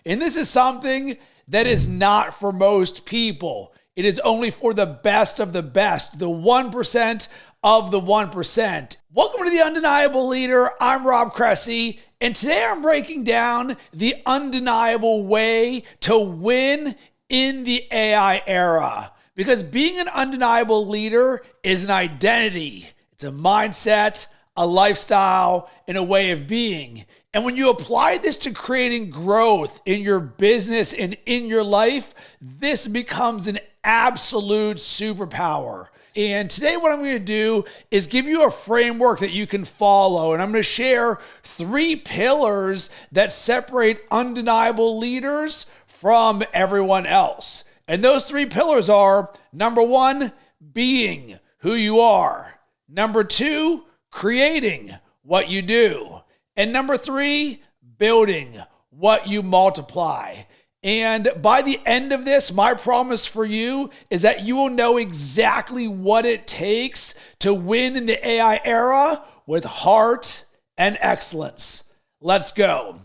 And this is something that is not for most people. It is only for the best of the best, the 1% of the 1%. Welcome to The Undeniable Leader. I'm Rob Cressy, and today I'm breaking down the undeniable way to win in the AI era. Because being an undeniable leader is an identity. It's a mindset, a lifestyle, and a way of being. And when you apply this to creating growth in your business and in your life, this becomes an absolute superpower. And today what I'm going to do is give you a framework that you can follow. And I'm going to share 3 pillars that separate undeniable leaders from everyone else. And those 3 pillars are, number 1, being who you are. Number 2, creating what you do. And number 3, building what you multiply. And by the end of this, my promise for you is that you will know exactly what it takes to win in the AI era with heart and excellence. Let's go.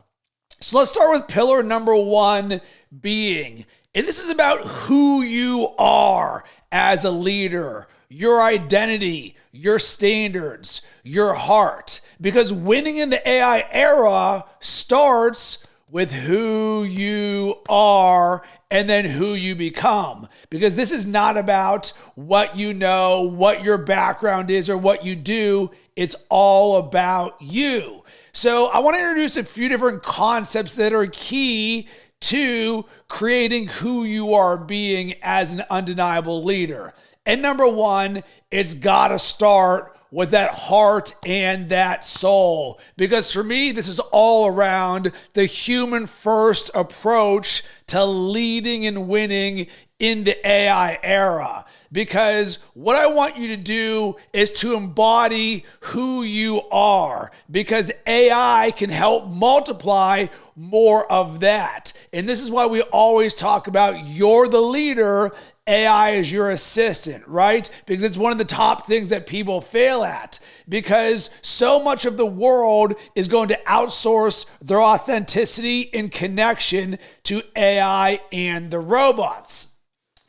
So let's start with pillar number 1, being. And this is about who you are as a leader, your identity, your standards, your heart. Because winning in the AI era starts with who you are and then who you become. Because this is not about what you know, what your background is, or what you do. It's all about you. So I want to introduce a few different concepts that are key to creating who you are being as an undeniable leader. And number 1, it's got to start with that heart and that soul. Because for me, this is all around the human first approach to leading and winning in the AI era. Because what I want you to do is to embody who you are, because AI can help multiply more of that. And this is why we always talk about you're the leader, AI is your assistant, right? Because it's one of the top things that people fail at, because so much of the world is going to outsource their authenticity and connection to AI and the robots.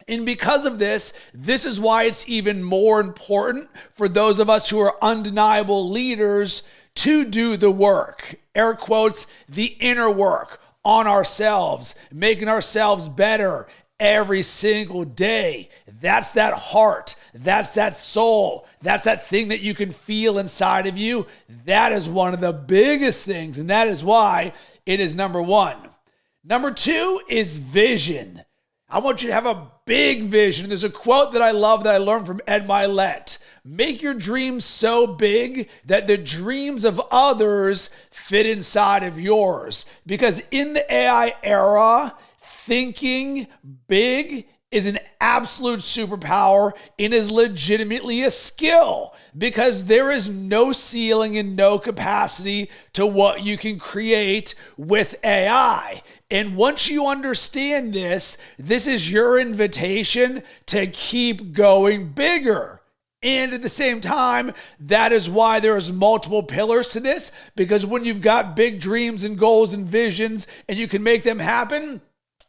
And because of this is why it's even more important for those of us who are undeniable leaders to do the work, air quotes, the inner work on ourselves, making ourselves better every single day. That's that heart. That's that soul. That's that thing that you can feel inside of you. That is one of the biggest things, and that is why it is number 1. Number 2 is vision. I want you to have a big vision. There's a quote that I love that I learned from Ed Milet. Make your dreams so big that the dreams of others fit inside of yours. Because in the AI era, thinking big is an absolute superpower and is legitimately a skill, because there is no ceiling and no capacity to what you can create with AI. And once you understand this is your invitation to keep going bigger. And at the same time, that is why there's multiple pillars to this, because when you've got big dreams and goals and visions and you can make them happen,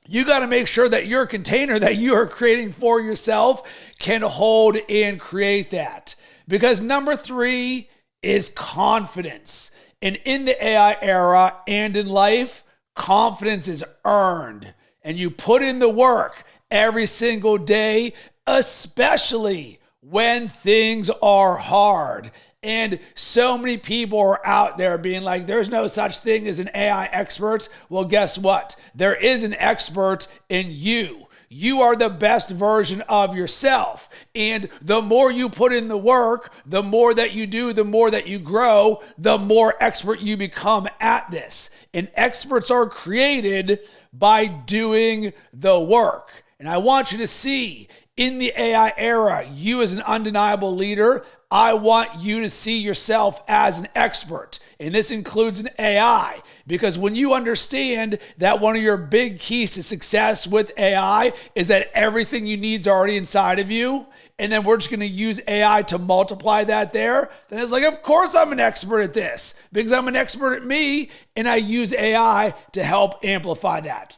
you got to make sure that your container that you are creating for yourself can hold and create that. Because number 3 is confidence. And in the AI era and in life, confidence is earned. And you put in the work every single day, especially when things are hard. And so many people are out there being like, there's no such thing as an AI expert. Well, guess what? There is an expert in you. You are the best version of yourself. And the more you put in the work, the more that you do, the more that you grow, the more expert you become at this. And experts are created by doing the work. And I want you to see, in the AI era, you as an undeniable leader, I want you to see yourself as an expert. And this includes an AI. Because when you understand that one of your big keys to success with AI is that everything you need is already inside of you, and then we're just going to use AI to multiply that there, then it's like, of course I'm an expert at this because I'm an expert at me, and I use AI to help amplify that.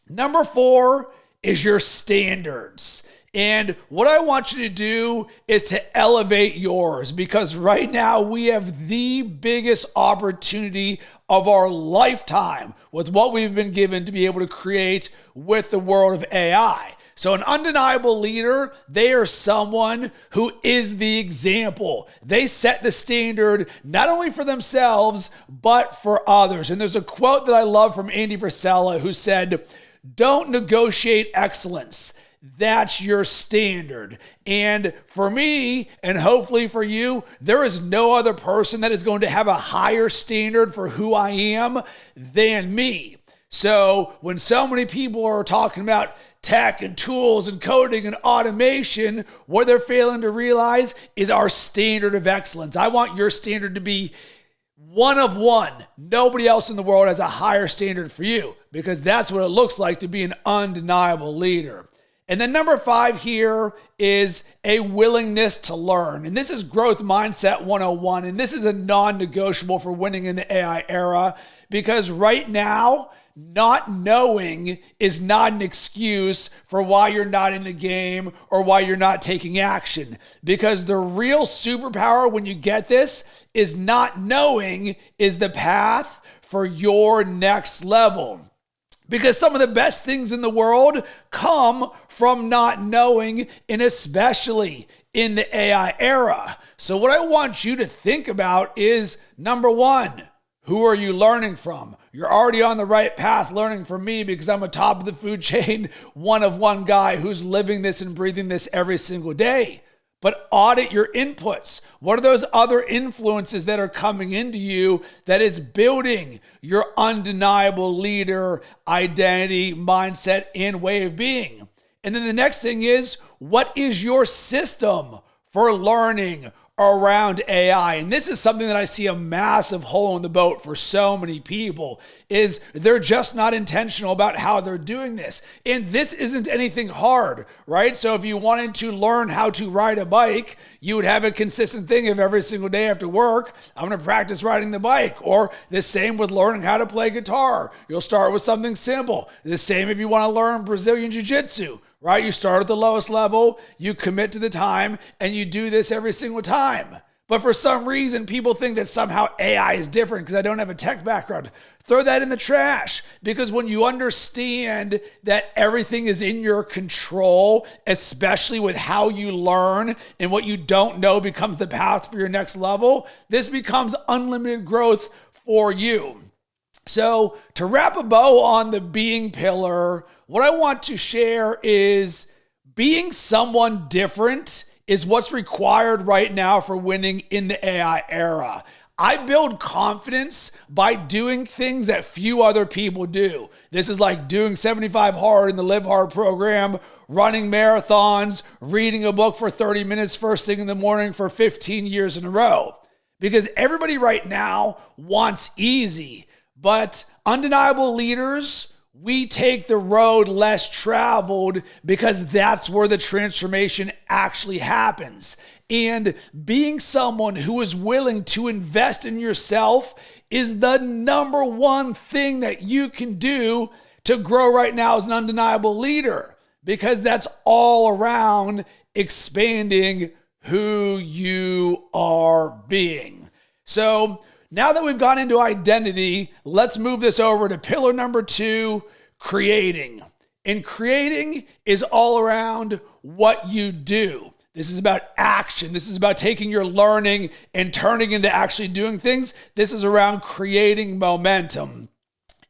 Number 4 is your standards. And what I want you to do is to elevate yours, because right now we have the biggest opportunity of our lifetime with what we've been given to be able to create with the world of AI. So an undeniable leader, they are someone who is the example. They set the standard not only for themselves, but for others. And there's a quote that I love from Andy Frisella who said, "Don't negotiate excellence. That's your standard." And for me, and hopefully for you, there is no other person that is going to have a higher standard for who I am than me. So when so many people are talking about tech and tools and coding and automation, what they're failing to realize is our standard of excellence. I want your standard to be one of one. Nobody else in the world has a higher standard for you, because that's what it looks like to be an undeniable leader. And then number 5 here is a willingness to learn. And this is growth mindset 101. And this is a non-negotiable for winning in the AI era, because right now, not knowing is not an excuse for why you're not in the game or why you're not taking action. Because the real superpower when you get this is not knowing is the path for your next level. Because some of the best things in the world come from not knowing, and especially in the AI era. So what I want you to think about is, number 1, who are you learning from? You're already on the right path learning from me, because I'm a top of the food chain, one of one guy who's living this and breathing this every single day. But audit your inputs. What are those other influences that are coming into you that is building your undeniable leader identity, mindset, and way of being? And then the next thing is, what is your system for learning around AI? And this is something that I see a massive hole in the boat for so many people, is they're just not intentional about how they're doing this. And this isn't anything hard, right? So if you wanted to learn how to ride a bike, you would have a consistent thing of every single day after work, I'm going to practice riding the bike. Or the same with learning how to play guitar. You'll start with something simple. The same if you want to learn Brazilian Jiu-Jitsu, right? You start at the lowest level, you commit to the time, and you do this every single time. But for some reason, people think that somehow AI is different because I don't have a tech background. Throw that in the trash, because when you understand that everything is in your control, especially with how you learn, and what you don't know becomes the path for your next level, this becomes unlimited growth for you. So to wrap a bow on the being pillar, what I want to share is being someone different is what's required right now for winning in the AI era. I build confidence by doing things that few other people do. This is like doing 75 hard in the Live Hard program, running marathons, reading a book for 30 minutes first thing in the morning for 15 years in a row. Because everybody right now wants easy. But undeniable leaders, we take the road less traveled, because that's where the transformation actually happens. And being someone who is willing to invest in yourself is the number one thing that you can do to grow right now as an undeniable leader, because that's all around expanding who you are being. So now that we've gone into identity, let's move this over to pillar number 2, creating. And creating is all around what you do. This is about action. This is about taking your learning and turning into actually doing things. This is around creating momentum.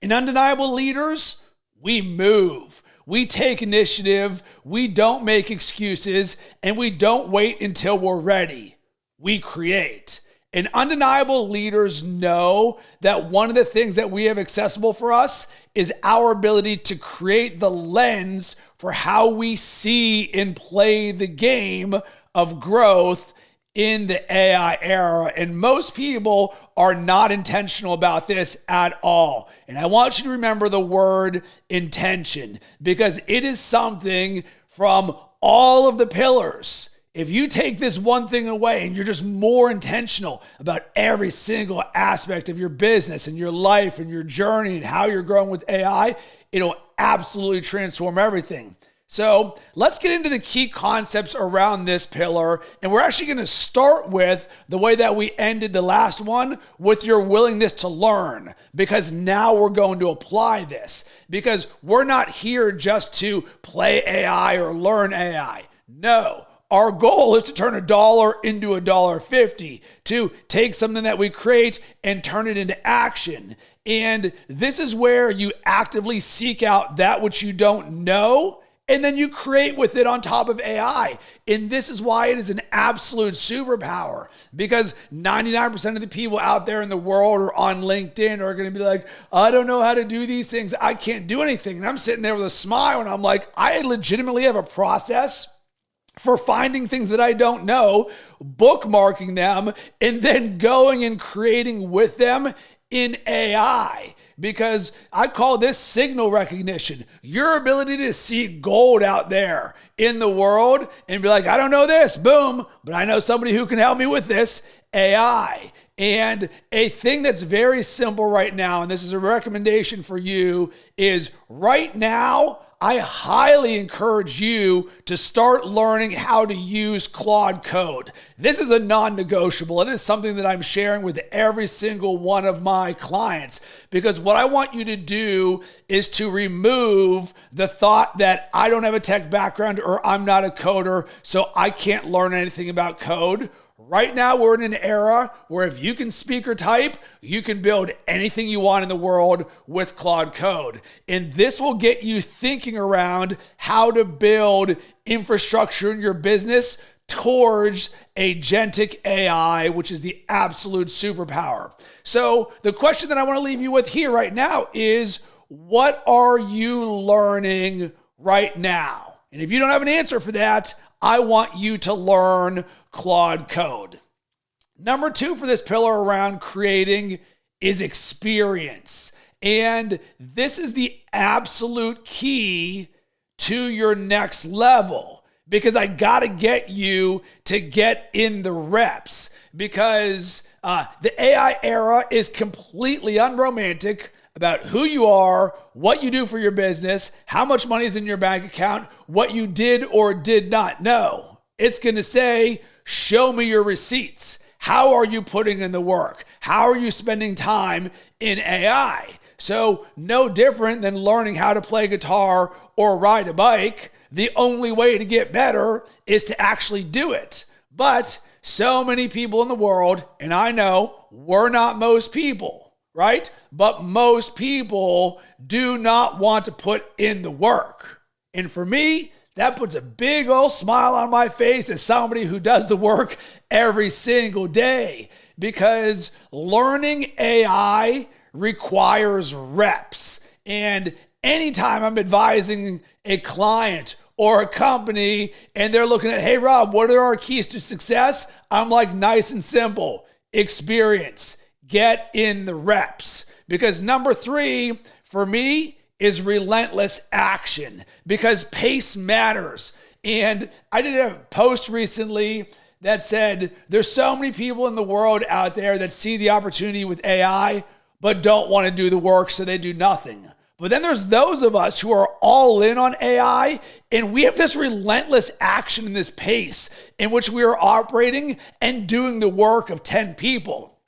In undeniable leaders, we move. We take initiative. We don't make excuses, and we don't wait until we're ready. We create. And undeniable leaders know that one of the things that we have accessible for us is our ability to create the lens for how we see and play the game of growth in the AI era, and most people are not intentional about this at all. And I want you to remember the word intention, because it is something from all of the pillars. If you take this one thing away and you're just more intentional about every single aspect of your business and your life and your journey and how you're growing with AI, it'll absolutely transform everything. So let's get into the key concepts around this pillar. And we're actually going to start with the way that we ended the last one, with your willingness to learn, because now we're going to apply this, because we're not here just to play AI or learn AI. No. Our goal is to turn $1 into $1.50, to take something that we create and turn it into action. And this is where you actively seek out that which you don't know, and then you create with it on top of AI. And this is why it is an absolute superpower, because 99% of the people out there in the world or on LinkedIn are going to be like, I don't know how to do these things. I can't do anything. And I'm sitting there with a smile and I'm like, I legitimately have a process for finding things that I don't know, bookmarking them, and then going and creating with them in AI. Because I call this signal recognition. Your ability to see gold out there in the world and be like, I don't know this, boom, but I know somebody who can help me with this, AI. And a thing that's very simple right now, and this is a recommendation for you, is right now, I highly encourage you to start learning how to use Claude Code. This is a non-negotiable. It is something that I'm sharing with every single one of my clients, because what I want you to do is to remove the thought that I don't have a tech background or I'm not a coder, so I can't learn anything about code. Right now, we're in an era where if you can speak or type, you can build anything you want in the world with Claude Code. And this will get you thinking around how to build infrastructure in your business towards agentic AI, which is the absolute superpower. So the question that I want to leave you with here right now is, what are you learning right now? And if you don't have an answer for that, I want you to learn Claude Code. Number 2 for this pillar around creating is experience. And this is the absolute key to your next level, because I got to get you to get in the reps, because the AI era is completely unromantic about who you are, what you do for your business, how much money is in your bank account, what you did or did not know. It's going to say, show me your receipts. How are you putting in the work? How are you spending time in AI? So no different than learning how to play guitar or ride a bike. The only way to get better is to actually do it. But so many people in the world, and I know we're not most people, right? But most people do not want to put in the work. And for me, that puts a big old smile on my face as somebody who does the work every single day, because learning AI requires reps. And anytime I'm advising a client or a company and they're looking at, hey, Rob, what are our keys to success? I'm like, nice and simple, experience, get in the reps. Because number 3 for me is relentless action, because pace matters. And I did a post recently that said, there's so many people in the world out there that see the opportunity with AI, but don't want to do the work, so they do nothing. But then there's those of us who are all in on AI, and we have this relentless action in this pace in which we are operating and doing the work of 10 people.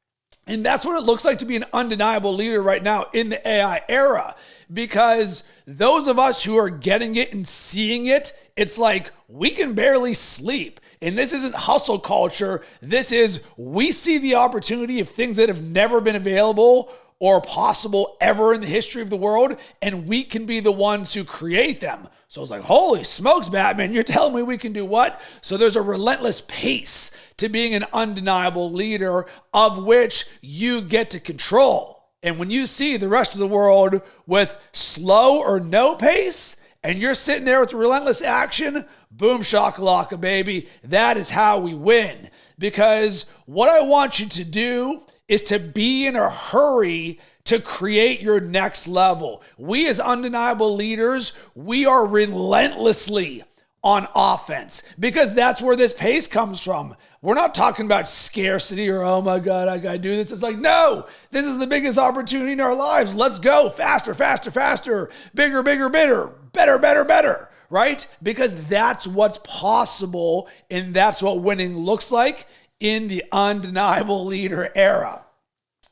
And that's what it looks like to be an undeniable leader right now in the AI era, because those of us who are getting it and seeing it, it's like we can barely sleep. And this isn't hustle culture. This is, we see the opportunity of things that have never been available or possible ever in the history of the world, and we can be the ones who create them. So it's like, holy smokes, Batman, you're telling me we can do what? So there's a relentless pace to being an undeniable leader, of which you get to control. And when you see the rest of the world with slow or no pace, and you're sitting there with relentless action, boom shakalaka, baby. That is how we win. Because what I want you to do is to be in a hurry to create your next level. We as undeniable leaders, we are relentlessly on offense because that's where this pace comes from. We're not talking about scarcity or, oh my God, I gotta do this. It's like, no, this is the biggest opportunity in our lives. Let's go faster, faster, faster, bigger, bigger, better, better, better, better, right? Because that's what's possible and that's what winning looks like in the undeniable leader era.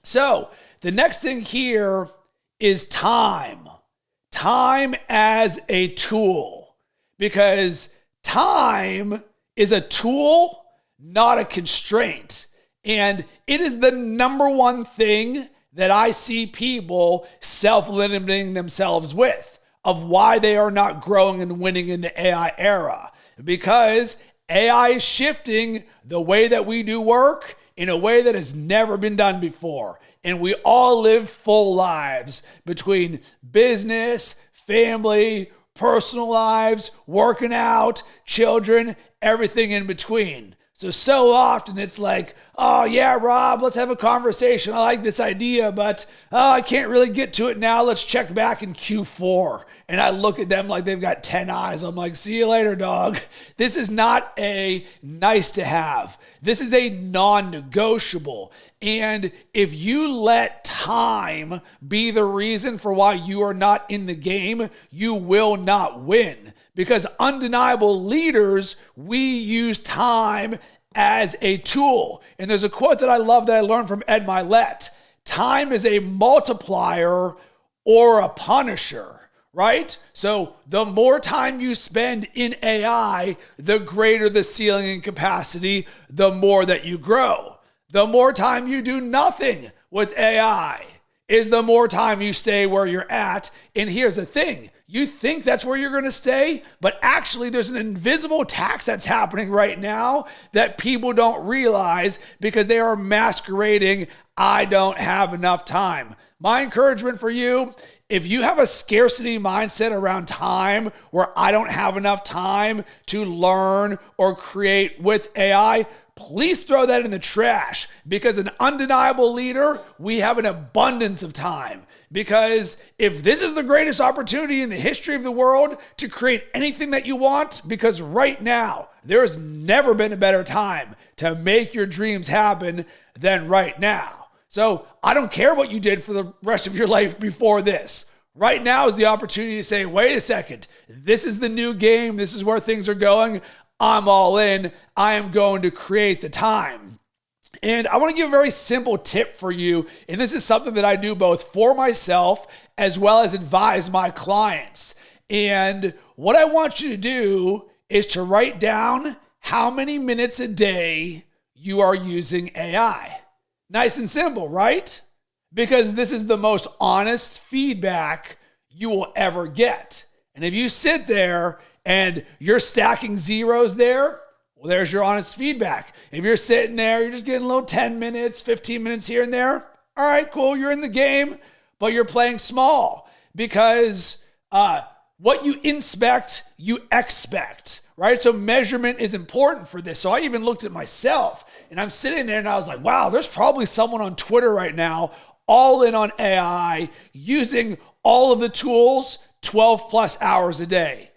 So the next thing here is time. Time as a tool. Because time is a tool, not a constraint. And it is the number one thing that I see people self-limiting themselves with of why they are not growing and winning in the AI era. Because AI is shifting the way that we do work in a way that has never been done before. And we all live full lives between business, family, personal lives, working out, children, everything in between. So often it's like, oh yeah, Rob, let's have a conversation. I like this idea, but I can't really get to it now. Let's check back in Q4. And I look at them like they've got 10 eyes. I'm like, see you later, dog. This is not a nice to have. This is a non-negotiable. And if you let time be the reason for why you are not in the game, you will not win. Because undeniable leaders, we use time as a tool. And there's a quote that I love that I learned from Ed Milet. Time is a multiplier or a punisher, right? So the more time you spend in AI, the greater the ceiling and capacity, the more that you grow. The more time you do nothing with AI is the more time you stay where you're at. And here's the thing. You think that's where you're going to stay, but actually there's an invisible tax that's happening right now that people don't realize because they are masquerading, I don't have enough time. My encouragement for you, if you have a scarcity mindset around time where I don't have enough time to learn or create with AI, please throw that in the trash because an undeniable leader, we have an abundance of time. Because if this is the greatest opportunity in the history of the world to create anything that you want, because right now, there has never been a better time to make your dreams happen than right now. So I don't care what you did for the rest of your life before this. Right now is the opportunity to say, wait a second, this is the new game. This is where things are going. I'm all in. I am going to create the time. And I want to give a very simple tip for you. And this is something that I do both for myself as well as advise my clients. And what I want you to do is to write down how many minutes a day you are using AI. Nice and simple, right? Because this is the most honest feedback you will ever get. And if you sit there and you're stacking zeros there, well, there's your honest feedback. If you're sitting there, you're just getting a little 10 minutes, 15 minutes here and there. All right, cool. You're in the game, but you're playing small because what you inspect, you expect, right? So measurement is important for this. So I even looked at myself and I'm sitting there and I was like, wow, there's probably someone on Twitter right now all in on AI using all of the tools 12 plus hours a day.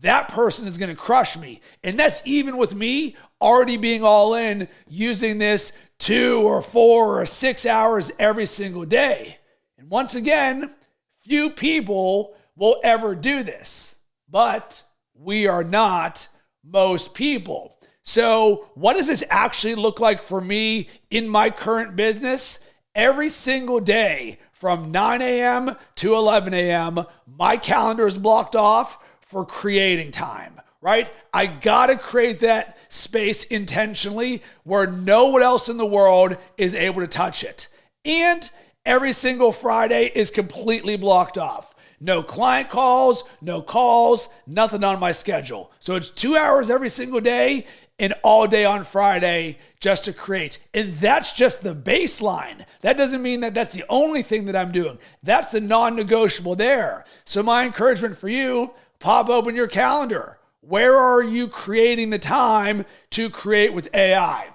That person is going to crush me. And that's even with me already being all in using this 2 or 4 or 6 hours every single day. And once again, few people will ever do this, but we are not most people. So what does this actually look like for me in my current business? Every single day from 9 a.m. to 11 a.m., my calendar is blocked off for creating time, right? I gotta create that space intentionally where no one else in the world is able to touch it. And every single Friday is completely blocked off. No client calls, no calls, nothing on my schedule. So it's 2 hours every single day and all day on Friday just to create. And that's just the baseline. That doesn't mean that that's the only thing that I'm doing. That's the non-negotiable there. So my encouragement for you, pop open your calendar. Where are you creating the time to create with AI?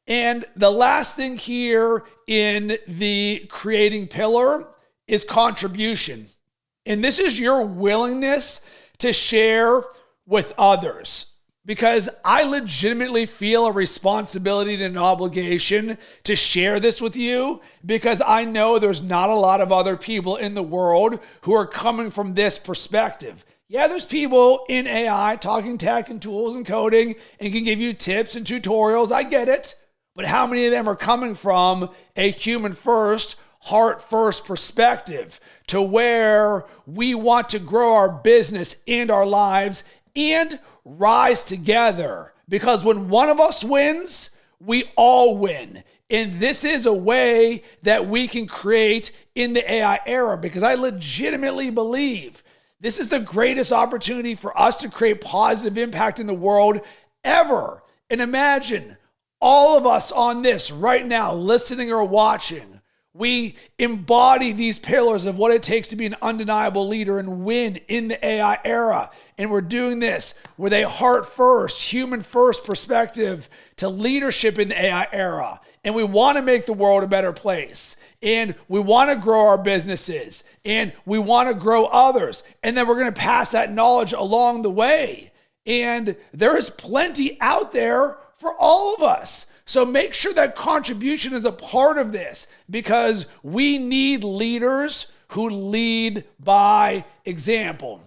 And the last thing here in the creating pillar is contribution. And this is your willingness to share with others. Because I legitimately feel a responsibility and an obligation to share this with you, because I know there's not a lot of other people in the world who are coming from this perspective. Yeah, there's people in AI talking tech and tools and coding and can give you tips and tutorials. I get it. But how many of them are coming from a human first, heart first perspective to where we want to grow our business and our lives and rise together? Because when one of us wins, we all win. And this is a way that we can create in the AI era, because I legitimately believe this is the greatest opportunity for us to create positive impact in the world ever. And imagine all of us on this right now, listening or watching, we embody these pillars of what it takes to be an undeniable leader and win in the AI era. And we're doing this with a heart first, human first perspective to leadership in the AI era. And we want to make the world a better place. And we want to grow our businesses. And we want to grow others. And then we're going to pass that knowledge along the way. And there is plenty out there for all of us. So make sure that contribution is a part of this, because we need leaders who lead by example.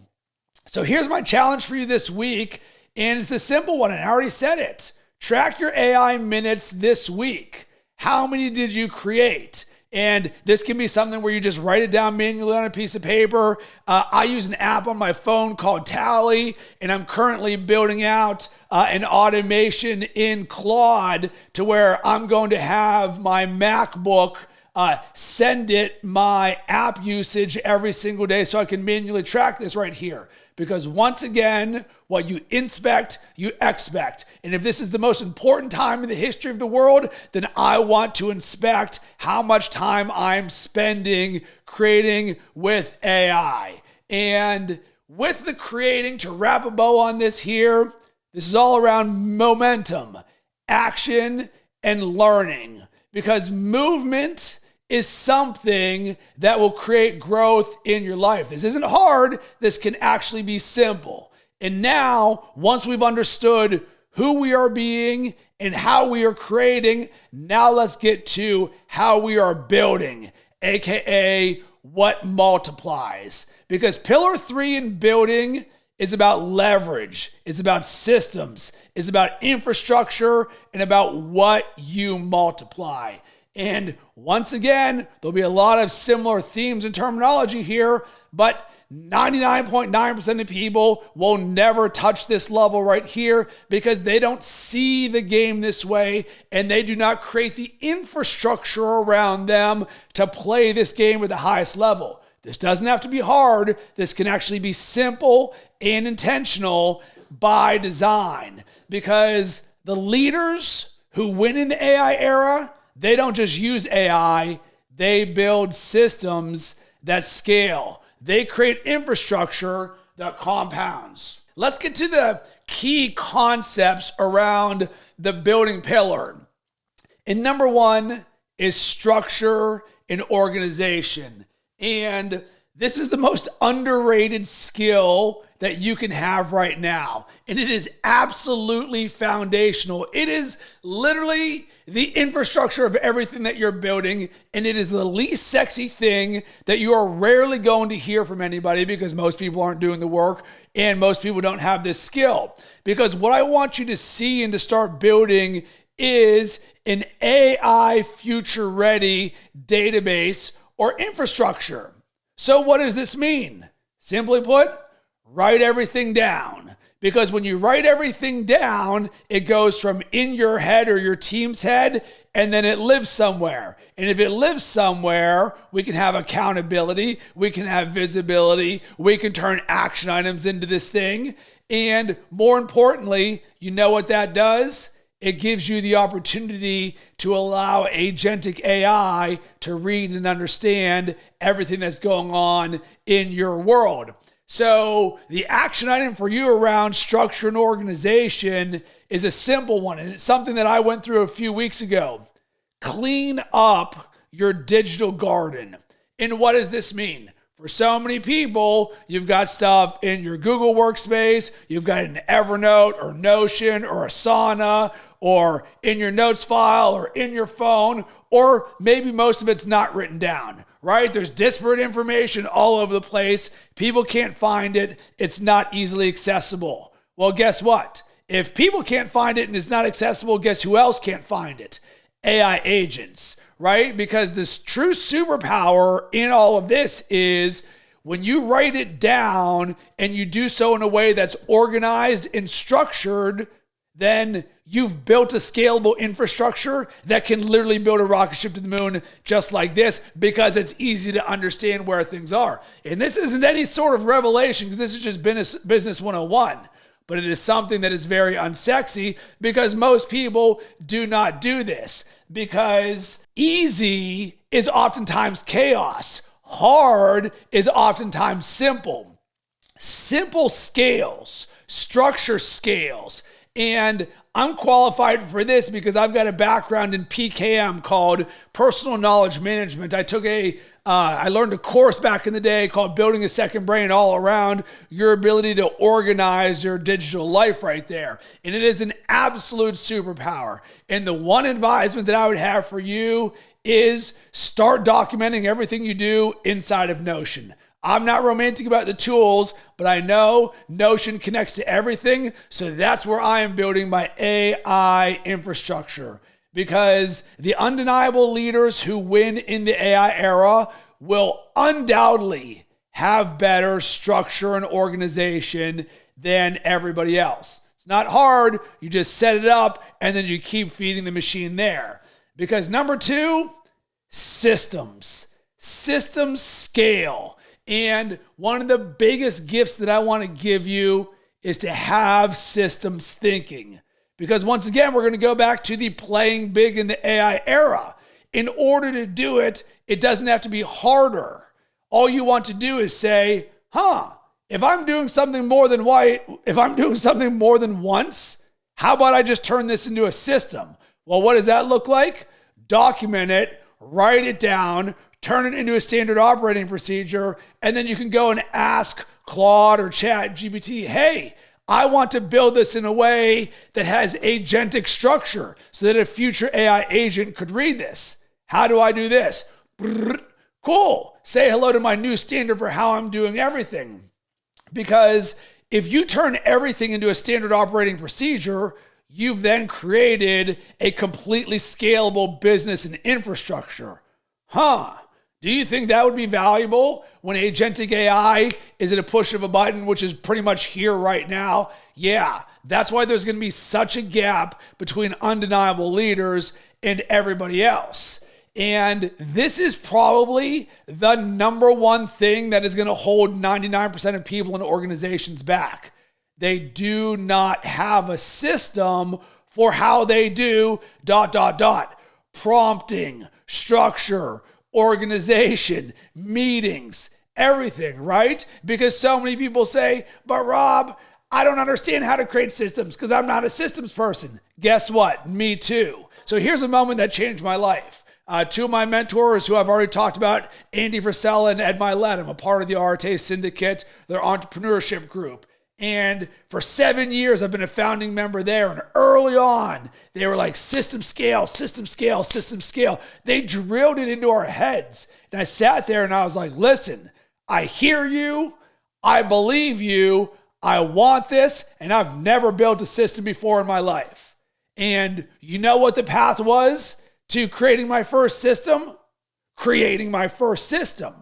So here's my challenge for you this week, and it's the simple one, and I already said it. Track your AI minutes this week. How many did you create? And this can be something where you just write it down manually on a piece of paper. I use an app on my phone called Tally, and I'm currently building out an automation in Claude to where I'm going to have my MacBook send it my app usage every single day so I can manually track this right here. Because once again, what you inspect, you expect. And if this is the most important time in the history of the world, then I want to inspect how much time I'm spending creating with AI. And with the creating, to wrap a bow on this here, this is all around momentum, action, and learning. Because movement is something that will create growth in your life. This isn't hard. This can actually be simple. And now, once we've understood who we are being and how we are creating, now let's get to how we are building, aka what multiplies. Because pillar 3 in building is about leverage, it's about systems, it's about infrastructure, and about what you multiply. And once again, there'll be a lot of similar themes and terminology here, but 99.9% of people will never touch this level right here because they don't see the game this way, and they do not create the infrastructure around them to play this game at the highest level. This doesn't have to be hard. This can actually be simple and intentional by design, because the leaders who win in the AI era, they don't just use AI, they build systems that scale. They create infrastructure that compounds. Let's get to the key concepts around the building pillar. And number 1 is structure and organization. And this is the most underrated skill that you can have right now. And it is absolutely foundational. It is literally the infrastructure of everything that you're building. And it is the least sexy thing that you are rarely going to hear from anybody, because most people aren't doing the work and most people don't have this skill. Because what I want you to see and to start building is an AI future ready database or infrastructure. So what does this mean? Simply put, write everything down. Because when you write everything down, it goes from in your head or your team's head, and then it lives somewhere. And if it lives somewhere, we can have accountability, we can have visibility, we can turn action items into this thing. And more importantly, you know what that does? It gives you the opportunity to allow agentic AI to read and understand everything that's going on in your world. So the action item for you around structure and organization is a simple one. And it's something that I went through a few weeks ago. Clean up your digital garden. And what does this mean? For so many people, you've got stuff in your Google workspace, you've got an Evernote or Notion or Asana, or in your notes file or in your phone, or maybe most of it's not written down, right? There's disparate information all over the place. People can't find it. It's not easily accessible. Well, guess what? If people can't find it and it's not accessible, guess who else can't find it? AI agents, right? Because this true superpower in all of this is when you write it down and you do so in a way that's organized and structured, then you've built a scalable infrastructure that can literally build a rocket ship to the moon just like this, because it's easy to understand where things are. And this isn't any sort of revelation, because this is just business 101. But it is something that is very unsexy, because most people do not do this. Because easy is oftentimes chaos. Hard is oftentimes simple. Simple scales, structure scales. And I'm qualified for this because I've got a background in PKM called Personal Knowledge Management. I learned a course back in the day called Building a Second Brain, all around your ability to organize your digital life right there. And it is an absolute superpower. And the one advisement that I would have for you is start documenting everything you do inside of Notion. I'm not romantic about the tools, but I know Notion connects to everything. So that's where I am building my AI infrastructure. Because the undeniable leaders who win in the AI era will undoubtedly have better structure and organization than everybody else. It's not hard. You just set it up and then you keep feeding the machine there. Because number two, systems. Systems scale. And one of the biggest gifts that I want to give you is to have systems thinking. Because once again, we're going to go back to the playing big in the AI era. In order to do it, it doesn't have to be harder. All you want to do is say, if I'm doing something more than once, how about I just turn this into a system? Well, what does that look like? Document it, write it down, turn it into a standard operating procedure, and then you can go and ask Claude or ChatGPT, hey, I want to build this in a way that has agentic structure so that a future AI agent could read this. How do I do this? Cool. Say hello to my new standard for how I'm doing everything. Because if you turn everything into a standard operating procedure, you've then created a completely scalable business and infrastructure. Do you think that would be valuable when agentic AI is at a push of a button, which is pretty much here right now? Yeah, that's why there's going to be such a gap between undeniable leaders and everybody else. And this is probably the number one thing that is going to hold 99% of people in organizations back. They do not have a system for how they do ... prompting, structure, organization, meetings, everything, right? Because so many people say, but Rob, I don't understand how to create systems because I'm not a systems person. Guess what? Me too. So here's a moment that changed my life. Two of my mentors who I've already talked about, Andy Frisella and Ed Milet, I'm a part of the Arte Syndicate, their entrepreneurship group. And for 7 years, I've been a founding member there. And early on, they were like, system scale, system scale, system scale. They drilled it into our heads. And I sat there and I was like, listen, I hear you. I believe you. I want this. And I've never built a system before in my life. And you know what the path was to creating my first system? Creating my first system.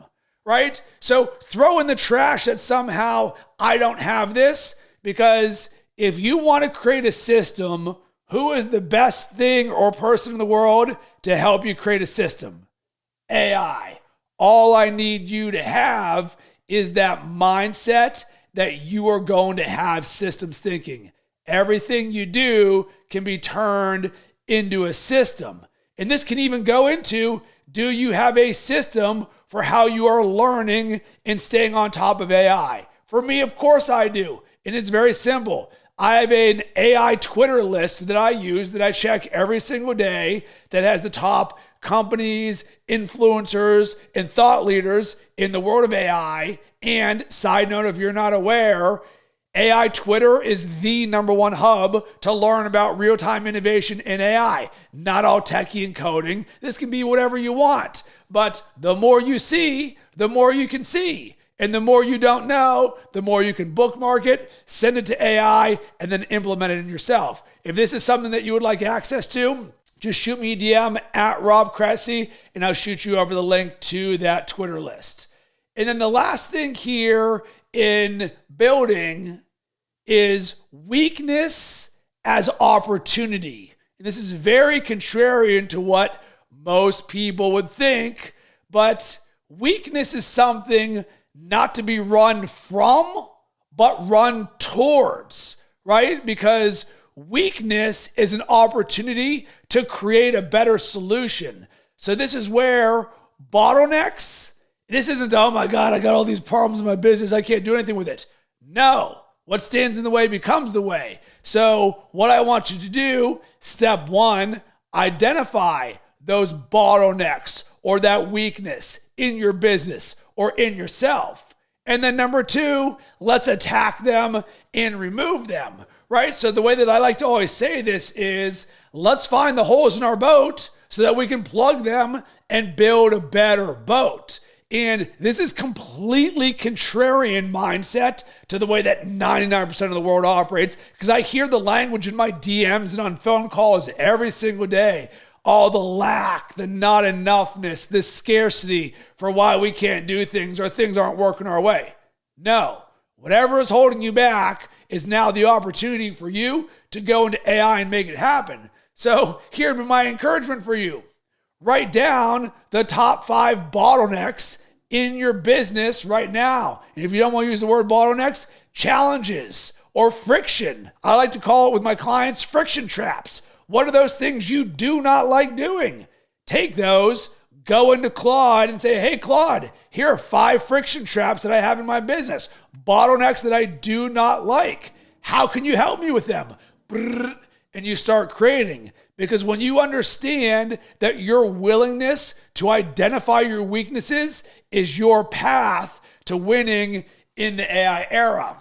Right? So throw in the trash that somehow I don't have this, because if you want to create a system, who is the best thing or person in the world to help you create a system? AI. All I need you to have is that mindset that you are going to have systems thinking. Everything you do can be turned into a system. And this can even go into, do you have a system for how you are learning and staying on top of AI? For me, of course I do. And it's very simple. I have an AI Twitter list that I use that I check every single day that has the top companies, influencers, and thought leaders in the world of AI. And side note, if you're not aware, AI Twitter is the number one hub to learn about real-time innovation in AI. Not all techie and coding. This can be whatever you want. But the more you see, the more you can see. And the more you don't know, the more you can bookmark it, send it to AI, and then implement it in yourself. If this is something that you would like access to, just shoot me a DM at Rob Cressy, and I'll shoot you over the link to that Twitter list. And then the last thing here in building is weakness as opportunity. And this is very contrarian to what most people would think, but weakness is something not to be run from, but run towards, right? Because weakness is an opportunity to create a better solution. So this is where bottlenecks, this isn't, oh my God, I got all these problems in my business, I can't do anything with it. No, what stands in the way becomes the way. So what I want you to do, step one, identify those bottlenecks or that weakness in your business or in yourself. And then number two, let's attack them and remove them, right? So the way that I like to always say this is, let's find the holes in our boat so that we can plug them and build a better boat. And this is completely contrarian mindset to the way that 99% of the world operates, because I hear the language in my DMs and on phone calls every single day. All the lack, the not enoughness, the scarcity for why we can't do things or things aren't working our way. No, whatever is holding you back is now the opportunity for you to go into AI and make it happen. So here's my encouragement for you. Write down the top 5 bottlenecks in your business right now. And if you don't want to use the word bottlenecks, challenges or friction. I like to call it with my clients friction traps. What are those things you do not like doing? Take those, go into Claude and say, hey, Claude, here are 5 friction traps that I have in my business. Bottlenecks that I do not like. How can you help me with them? And you start creating. Because when you understand that your willingness to identify your weaknesses is your path to winning in the AI era.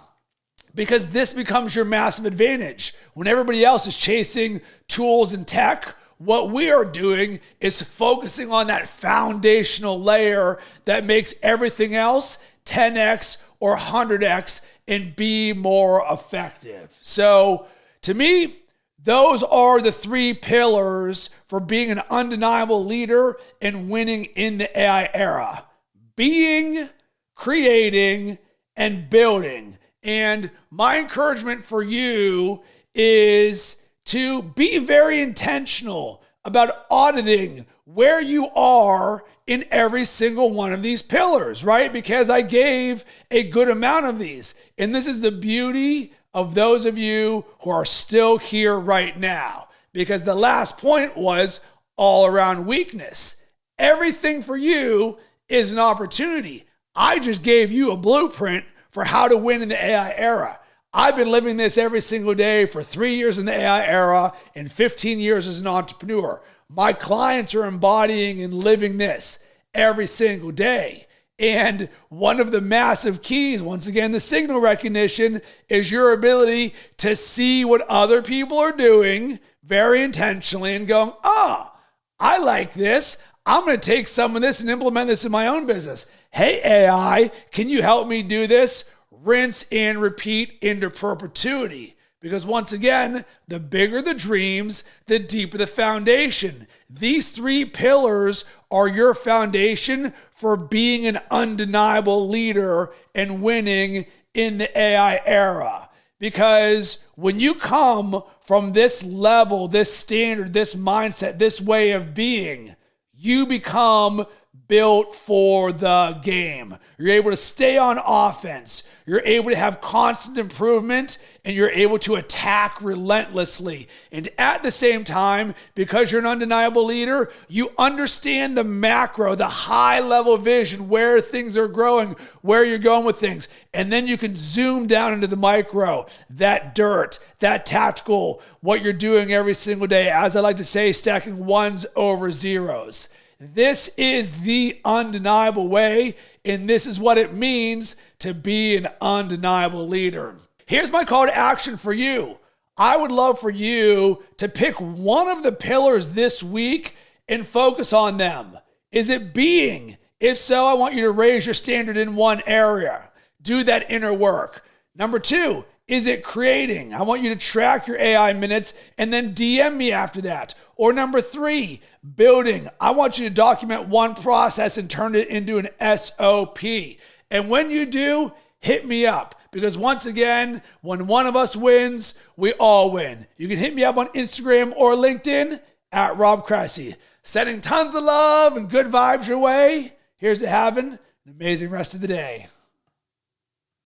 Because this becomes your massive advantage. When everybody else is chasing tools and tech, what we are doing is focusing on that foundational layer that makes everything else 10x or 100x and be more effective. So to me, those are the 3 pillars for being an undeniable leader and winning in the AI era. Being, creating, and building. And my encouragement for you is to be very intentional about auditing where you are in every single one of these pillars, right? Because I gave a good amount of these. And this is the beauty of those of you who are still here right now. Because the last point was all around weakness. Everything for you is an opportunity. I just gave you a blueprint for how to win in the AI era. I've been living this every single day for 3 years in the AI era and 15 years as an entrepreneur. My clients are embodying and living this every single day. And one of the massive keys, once again, the signal recognition, is your ability to see what other people are doing very intentionally and go, I like this. I'm going to take some of this and implement this in my own business. Hey, AI, can you help me do this? Rinse and repeat into perpetuity. Because once again, the bigger the dreams, the deeper the foundation. These 3 pillars are your foundation for being an undeniable leader and winning in the AI era. Because when you come from this level, this standard, this mindset, this way of being, you become built for the game. You're able to stay on offense. You're able to have constant improvement, and you're able to attack relentlessly. And at the same time, because you're an undeniable leader, you understand the macro, the high level vision, where things are growing, where you're going with things. And then you can zoom down into the micro, that dirt, that tactical, what you're doing every single day. As I like to say, stacking ones over zeros. This is the undeniable way, and this is what it means to be an undeniable leader. Here's my call to action for you. I would love for you to pick one of the pillars this week and focus on them. Is it being? If so, I want you to raise your standard in one area. Do that inner work. Number 2, is it creating? I want you to track your AI minutes and then DM me after that. Or number 3, building. I want you to document one process and turn it into an SOP. And when you do, hit me up. Because once again, when one of us wins, we all win. You can hit me up on Instagram or LinkedIn at Rob Cressy. Sending tons of love and good vibes your way. Here's to having an amazing rest of the day.